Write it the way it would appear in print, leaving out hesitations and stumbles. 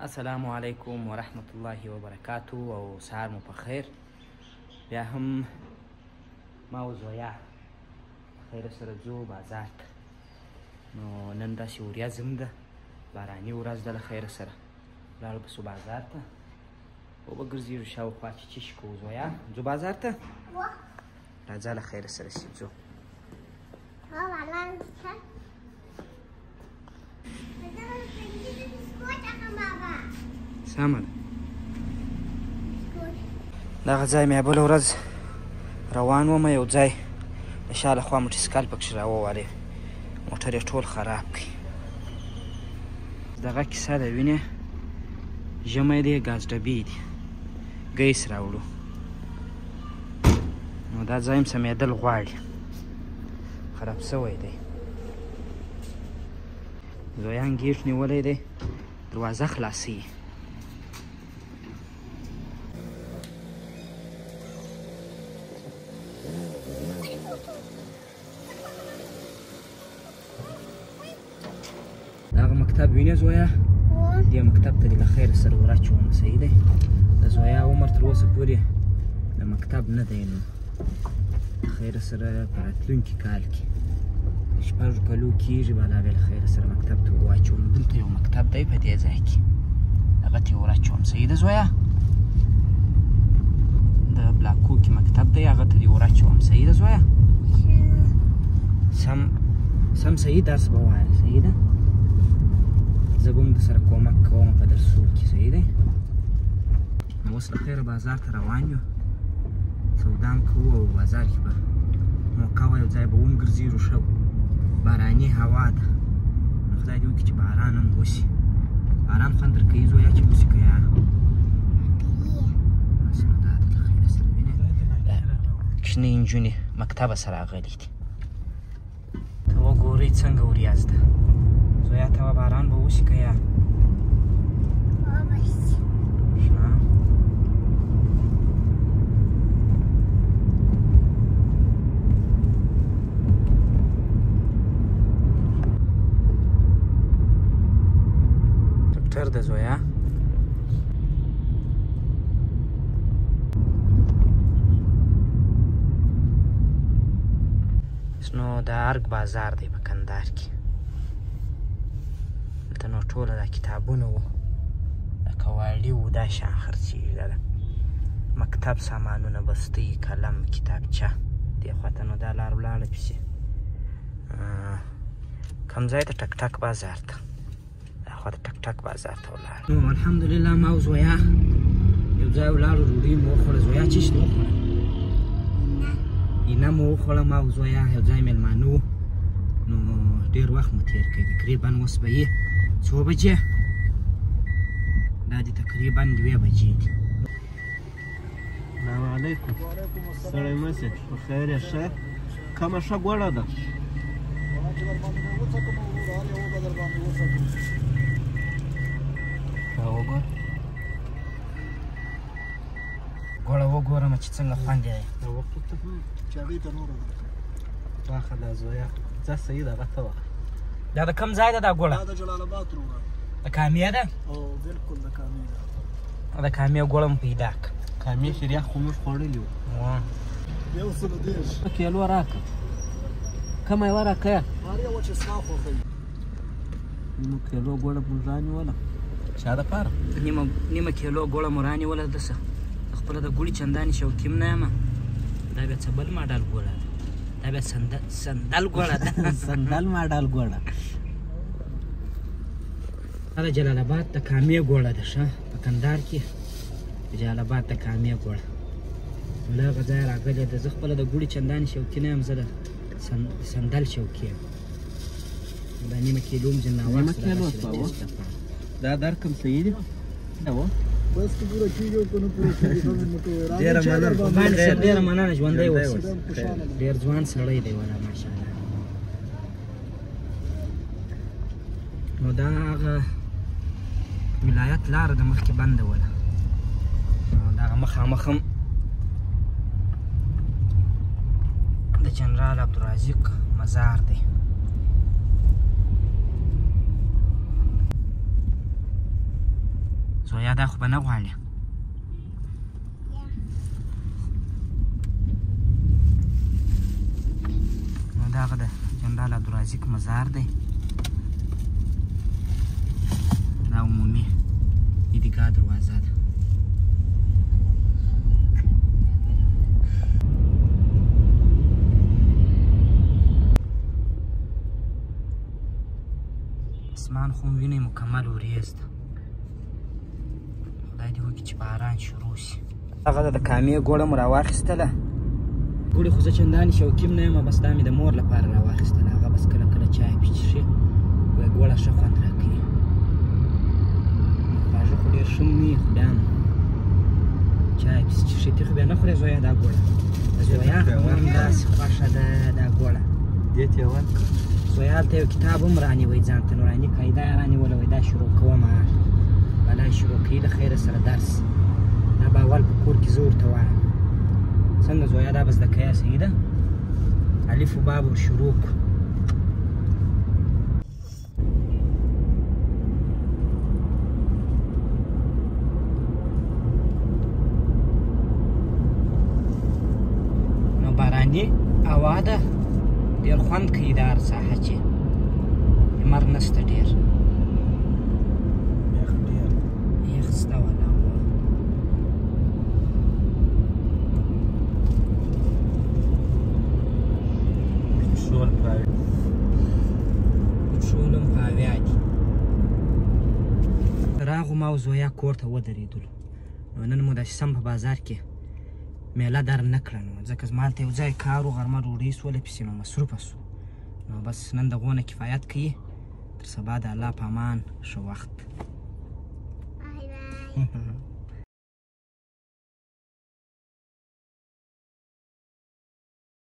السلام علیکم ورحمت الله وبرکاتو او سهار مو په خیر. بیا هم ما او زویا خیر سره ځو بازار ته. نو نن داسې ورځ هم ده، باراني ورځ ده. له خیر سره لاړو به سو بازار ته، وبګرځېږو شاوخوا چې چیشي کوو. زویا ځو بازار ته؟ راځه له خیر سره سي ځو. سمه ده. دغه ځای مې بله ورځ روان وم، یو ځای د شا له خوا موټرسایکل پکښې راووالی، موټر یې ټول خراب کړي. دغه کیسه ده، وینې ژمی دی، ګاز ډبې دي، ګیس راوړو. نو دا ځای هم سمېدل غواړي، خراب شوی دی. زویان ګیټ نیولی دی، دروازه خلاصوي. دغه مکتب وینې زویا، دې مکتب ته دې له خیر سره ورچوم. صحیح دی. د زویا عمر تر اوسه پورې د مکتب نه دی، نو د خیر سره په راتلونکي کال کې شپږو کلو کېږي به لا بیا له خیر سره مکتب ته ورواچوم. دلته یو مکتب دی په دې ځای کې، هغه ته یې ورچوم. صحیح ده زویا؟ د بلاکو کې مکتب دی، هغه ته دې ورچوم. صحیح ده زویا؟ سم صحیح درس به ووایه. صحیح ده؟ زه به هم د سره کومک کوم په درسو کې. صحیح دی؟ نو اوس له خیره بازار ته روان یو، سودا هم کوو او بازار کې به موقع وه، یو ځای به وګرځېږو. ښه باراني هوا ده، نو خدای دې وکړي چې باران هم وشي. باران خوند درکوي زویا چې وشي که یا؟ داسې نو دا ده له خیره سره. وینې کوچنۍ نجونې مکتبه سره راغلي دي. ته وګورئ څنګه ورځ ده. زویا ته باران به وشي که یا؟ ټکټر ده زویا. نو د ارګ بازار دی په کندهار کې. دلته نو ټوله دا کتابونه وو، د کوالي وو، دا شیان خرڅېږي. دا د مکتب سامانونه، بستۍ، قلم، کتابچه. دې خواته نو دا لار ولاړه پسې کوم ځای ته؟ ټک ټک بازار ته. دا خواته ټک ټک بازار ته ولاړ. نو الحمدلله ما او زویا یو ځای ولاړو، ډوډۍ مو وخوړه. زویا چیشت وخوړه؟ اینه مو وخوړه ما او زویا. یو ځای مېلمانه وو، نو ډېر وخت مو تېر کړی. تقریبا اوس به یې څو بجې؟ دا دې تقریبا 2 بجې دي. السلام علیکم. سړی مسې په خیر یې؟ ښه. کومه ښه ګوړه ده؟ دا وګوره، ګوړه وګورم چې څنګه خوند یې. واخه دا زویا، ځه صحیح ده، هغه ته واخه. دا د کوم ځای ده دا ګوړه؟ دا د جلال آباد روغه. د کامیې ده؟ او بالکل د کامیې ده. د کامیې ګوړه مو پیدا کړه. کامیې شریخ خو موږ خوړلي وو. 130 کیلو راکړه. کومه یوه راکړه؟ هر یوه چې ستا خوښوي. نیمه کیلو ګوړه مو رانیوله. چا دپاره؟ نیمه کیلو ګوړه مو رانیوله. دسه خپله د ګوړې چندانې شوقي هم نه یم. دا بیا څه بل ماډل ګوړه ده؟ دا بیا سندل ګوړه ده. سندل ماډل ګوړه. دا د جلال آباد د کامیې ګوړه ده. ښه په کندهار کې د جلال آباد د کامیې ګوړه له هغه ځایه راغلې ده. زه خپله د ګوړې چندانې شوقي نه یم، زه د سندل شوقي یم. دا نیمه کیلو هم ځینې ناوخته دا درکم صحیح دی؟ دا و بس که پوره کېږي او که نه پوره کېږي ډېره مننه. ژوندی اوسه. ډېر ځوان سړی دی والا ماشاءالله. نو دا هغه ولایت لاره د مخکې بنده وله، نو د هغه مخامخ هم د جنرال عبدالرازق مزار دی. زویا دا خو به نه غواړې. نو دغه د جنرال عبدالرازق مزار دی. دا عمومي عیدګاه دروازه ده. اسمان خو وینئ مکمل وریځ ده. خدای دې وکړي چې باران شروع شي. هغه د کامې ګوړه مو راواخیستله. ګوړې خو زه چندانې شوقیم نه یم، بس دا مې د مور لپاره راواخیستله. هغه بس کله کله چای پې څښي، وایي ګوړه ښه خوند راکوي. خواږه خو ډېر ښه نه وي، خو بیا هم چای پسې څښي. ته خو بیا نه خورې زویا دا ګوړه؟ د زویا خو هم داسې خوښه ده دا ګوړه. دې ته یې ورکړه. زویا هلته یو کتاب هم رانیوی ځان ته، نوراني قاعده یې رانیوله، وایي دا شروع کومه بلا شروع کوي له خیره سره درس. دا به اول په کور کې زه ورته وایم. څنګه زویا دا به زده کوې صحیح ده؟ الف و با به شروع کړو. نو باراني هوا ده، ډېر خوند کوي دا هر ساحه چې لمر نشته ډېر. یخ شته ولا پټرول هم په اویا دي. راغلو ما او زویا کور ته ودرېدلو. نو نن مو داسې سم په بازار کې میله در نه کړه، نو ځکه زما هلته یو ځای کار و، غرمه ډوډۍ سوله، پسې نو مصروفه سو. نو بس نن د غونه کفایت کوي. تر سبا د الله په امان، ښه وخت.